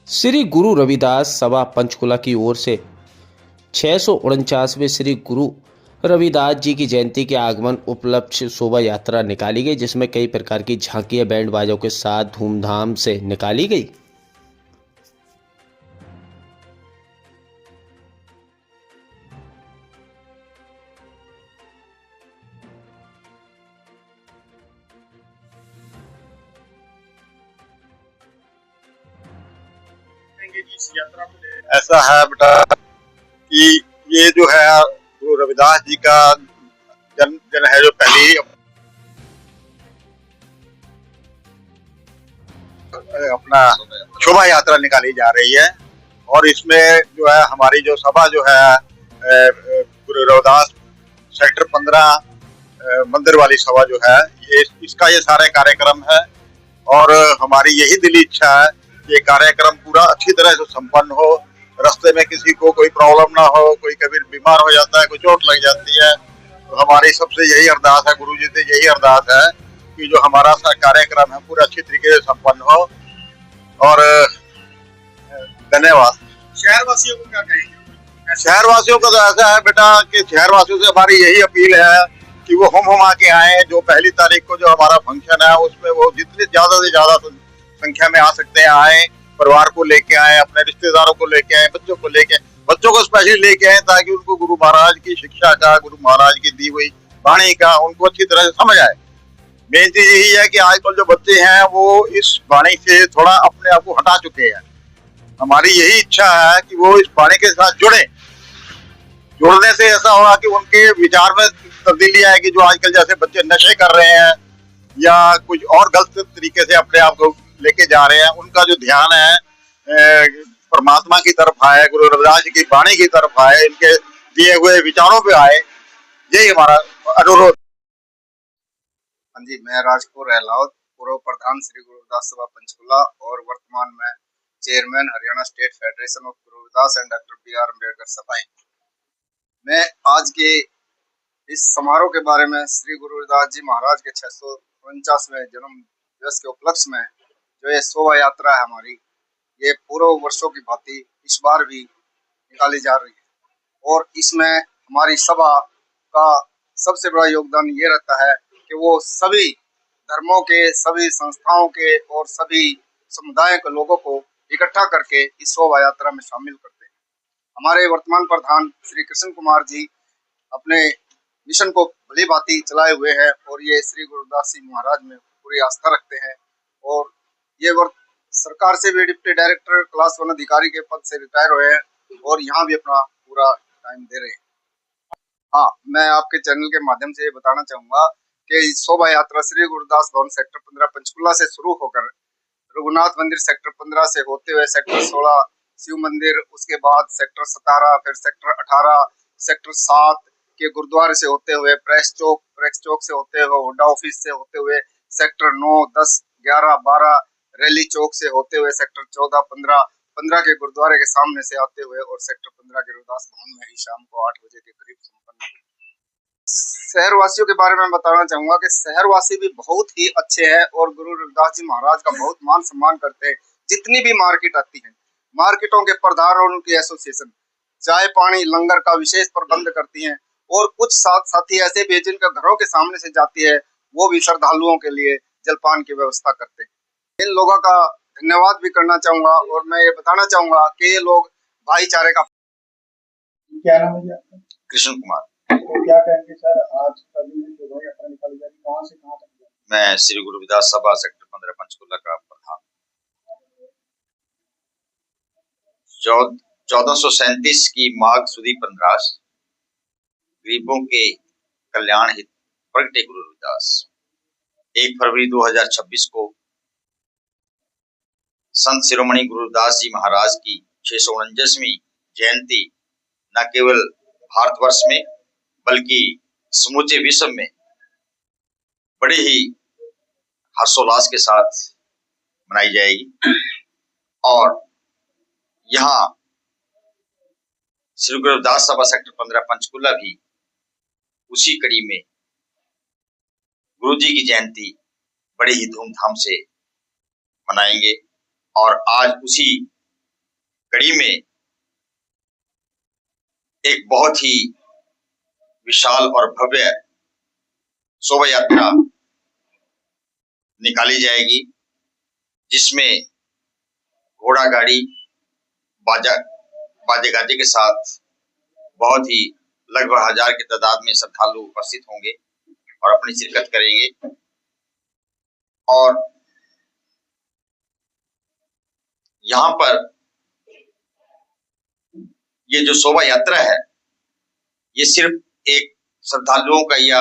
श्री गुरु रविदास सभा पंचकुला की ओर से 649वें श्री गुरु रविदास जी की जयंती के आगमन उपलक्ष्य शोभा यात्रा निकाली गई, जिसमें कई प्रकार की झांकियां बैंड बाजों के साथ धूमधाम से निकाली गई। इस यात्रा को ऐसा है बेटा कि ये जो है गुरु रविदास जी का जन्म है, जो पहली अपना शोभा यात्रा निकाली जा रही है। और इसमें जो है हमारी जो सभा जो है गुरु रविदास सेक्टर 15 मंदिर वाली सभा जो है, ये सारे कार्यक्रम है। और हमारी यही दिली इच्छा है ये कार्यक्रम पूरा अच्छी तरह से संपन्न हो, रास्ते में किसी को कोई प्रॉब्लम ना हो, कोई कभी बीमार हो जाता है, कोई चोट लग जाती है, तो हमारी सबसे यही अरदास है, गुरु जी से यही अरदास है कि जो हमारा सा कार्यक्रम है पूरा अच्छी तरीके से संपन्न हो। और धन्यवाद। शहरवासियों को क्या कहेंगे? शहरवासियों का तो ऐसा है बेटा कि शहरवासियों से हमारी यही अपील है कि वो हम आके आए। जो पहली तारीख को जो हमारा फंक्शन है उसमें वो जितनी ज्यादा से ज्यादा संख्या में आ सकते हैं आए, परिवार को लेके आए, अपने रिश्तेदारों को लेके आए, बच्चों को लेके, बच्चों को स्पेशली लेके आए ताकि उनको गुरु महाराज की शिक्षा का, गुरु महाराज की दी हुई वाणी का उनको अच्छी तरह से समझ आए। मेन चीज यही है कि आजकल जो बच्चे हैं वो इस वाणी से थोड़ा अपने आप को हटा चुके हैं। हमारी यही इच्छा है कि वो इस वाणी के साथ जुड़ने से ऐसा होगा कि उनके विचार में तब्दीली आएगी। जो आजकल जैसे बच्चे नशे कर रहे हैं या कुछ और गलत तरीके से अपने आप को लेके जा रहे हैं, उनका जो ध्यान है परमात्मा की तरफ आए, गुरु रविदास जी की वाणी की तरफ आए, इनके दिए हुए विचारों पे आए, यही हमारा अनुरोध। हाँ जी, मैं राजपुर रहलावत, पूर्व प्रधान श्री गुरु रविदास सभा पंचकुला और वर्तमान में chairman Haryana state federation of Guru Ravidas and doctor B R. Ambedkar सभाएं। मैं आज के इस समारोह के बारे में श्री गुरु रविदास जी महाराज के 649वें जन्म दिवस के उपलक्ष्य में जो ये शोभा यात्रा है हमारी, ये पूर्व वर्षों की भांति इस बार भी निकाली जा रही है। और इसमें हमारी सभा का सबसे बड़ा योगदान ये रहता है कि वो सभी धर्मों के, सभी संस्थाओं के और सभी समुदायों के लोगों को इकट्ठा करके इस शोभा यात्रा में शामिल करते हैं। हमारे वर्तमान प्रधान श्री कृष्ण कुमार जी अपने मिशन को भली भांति चलाए हुए हैं और ये श्री गुरुदास जी महाराज में पूरी आस्था रखते हैं। और ये सरकार से भी डिप्टी डायरेक्टर क्लास 1 अधिकारी के पद से रिटायर हुए हैं और यहाँ भी अपना पूरा टाइम दे रहे हैं। हाँ, मैं आपके चैनल के माध्यम से ये बताना चाहूंगा कि शोभा यात्रा श्री गुरुदास भवन सेक्टर 15 पंचकुला से शुरू होकर रघुनाथ मंदिर सेक्टर 15 से होते हुए सेक्टर 16 शिव मंदिर, उसके बाद सेक्टर 17, फिर सेक्टर 18, सेक्टर 7 के गुरुद्वारे से होते हुए प्रेस चौक से होते हुए हुड्डा ऑफिस से होते हुए सेक्टर 9, 10, 11, 12 रैली चौक से होते हुए सेक्टर 14, 15 के गुरुद्वारे के सामने से आते हुए और सेक्टर 15 के रविदास भवन में ही शाम को 8 बजे के करीब संपन्न। शहरवासियों के बारे में बताना चाहूंगा कि शहरवासी भी बहुत ही अच्छे हैं और गुरु रविदास जी महाराज का बहुत मान सम्मान करते हैं। जितनी भी मार्केट आती है, मार्केटों के प्रधान और उनकी एसोसिएशन चाय पानी लंगर का विशेष प्रबंध करती हैं। और कुछ साथी ऐसे भी जिनका घरों के सामने से जाती है, वो भी श्रद्धालुओं के लिए जलपान की व्यवस्था करते हैं। इन लोगों का धन्यवाद भी करना चाहूंगा और मैं ये बताना चाहूंगा कि ये लोग भाईचारे का। क्या नाम है आपका? कृष्ण कुमार। तो क्या कहेंगे सर, आज का दिन शोभा यात्रा निकाली जा रही है, कहाँ से कहाँ तक? मैं श्री गुरु रविदास सभा सेक्टर 15 पंचकुला का प्रधान। 1437 की माघ सुदी 15 गरीबों के कल्याण हित प्रगटे गुरु रविदास 1 फरवरी 2026 को संत शिरोमणि गुरु रविदास जी महाराज की 649वीं जयंती न केवल भारतवर्ष में बल्कि समूचे विश्व में बड़े ही हर्षोल्लास के साथ मनाई जाएगी। और यहाँ श्री गुरु रविदास सभा सेक्टर 15 पंचकुला भी उसी कड़ी में गुरु जी की जयंती बड़े ही धूमधाम से मनाएंगे। और आज उसी कड़ी में एक बहुत ही विशाल और भव्य शोभा यात्रा निकाली जाएगी, जिसमें घोड़ा गाड़ी बाजे गाजे के साथ बहुत ही लगभग 1000 की तादाद में श्रद्धालु उपस्थित होंगे और अपनी शिरकत करेंगे। और यहाँ पर ये जो शोभा यात्रा है, ये सिर्फ एक श्रद्धालुओं का या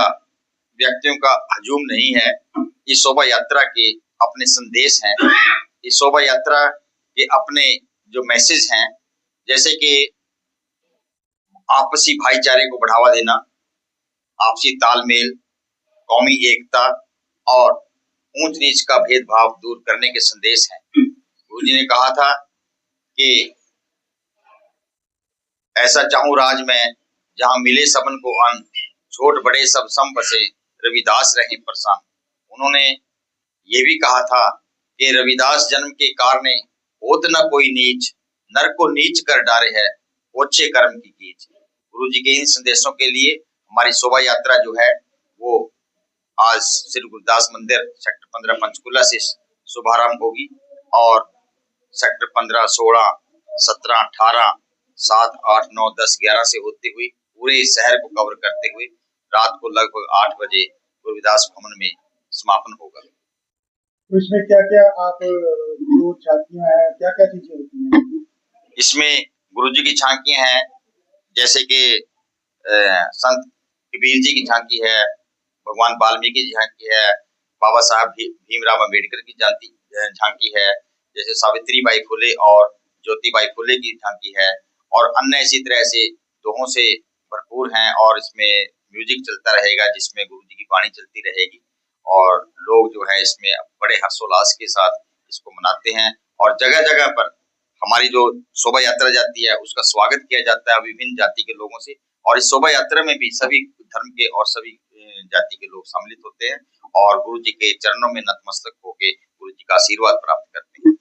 व्यक्तियों का हजूम नहीं है। इस शोभा यात्रा के अपने संदेश हैं, इस शोभा यात्रा के अपने जो मैसेज हैं, जैसे कि आपसी भाईचारे को बढ़ावा देना, आपसी तालमेल, कौमी एकता और ऊंच नीच का भेदभाव दूर करने के संदेश हैं। गुरु जी ने कहा था कि ऐसा चाहूं राज में जहां मिले सबन को अन्न, छोट बड़े सब सम बसे, रविदास रहे प्रसन्न। उन्होंने ये भी कहा था कि रविदास जन्म के कारणे होत न कोई नीच, नर को नीच कर डारे है, ओछे कर्म की कीच। गुरु जी के इन संदेशों के लिए हमारी शोभा यात्रा जो है वो आज श्री गुरुदास मंदिर सेक्टर 15 पंचकुला से शुभारंभ होगी और सेक्टर 15, 16, 17, 18, 7, 8, 9, 10, 11 से होते हुए पूरे शहर को कवर करते हुए रात को लगभग 8 बजे गुरुदास भवन में समापन होगा। तो इसमें क्या क्या आप जो झांकियां हैं, क्या क्या चीजें होती हैं? इसमें गुरुजी की झांकियां हैं, जैसे कि संत कबीर जी की झांकी है, भगवान वाल्मीकि की झांकी है, बाबा साहब भीमराव अम्बेडकर की झांकी है, जैसे सावित्री बाई फुले और ज्योतिबाई फुले की झांकी है, और अन्य इसी तरह से दोहों से भरपूर हैं। और इसमें म्यूजिक चलता रहेगा, जिसमें गुरु जी की वाणी चलती रहेगी और लोग जो है इसमें बड़े हर्षोल्लास के साथ इसको मनाते हैं। और जगह जगह पर हमारी जो शोभा यात्रा जाती है उसका स्वागत किया जाता है विभिन्न जाति के लोगों से, और इस शोभा यात्रा में भी सभी धर्म के और सभी जाति के लोग सम्मिलित होते हैं और गुरु जी के चरणों में नतमस्तक होकर गुरु जी का आशीर्वाद प्राप्त करते हैं।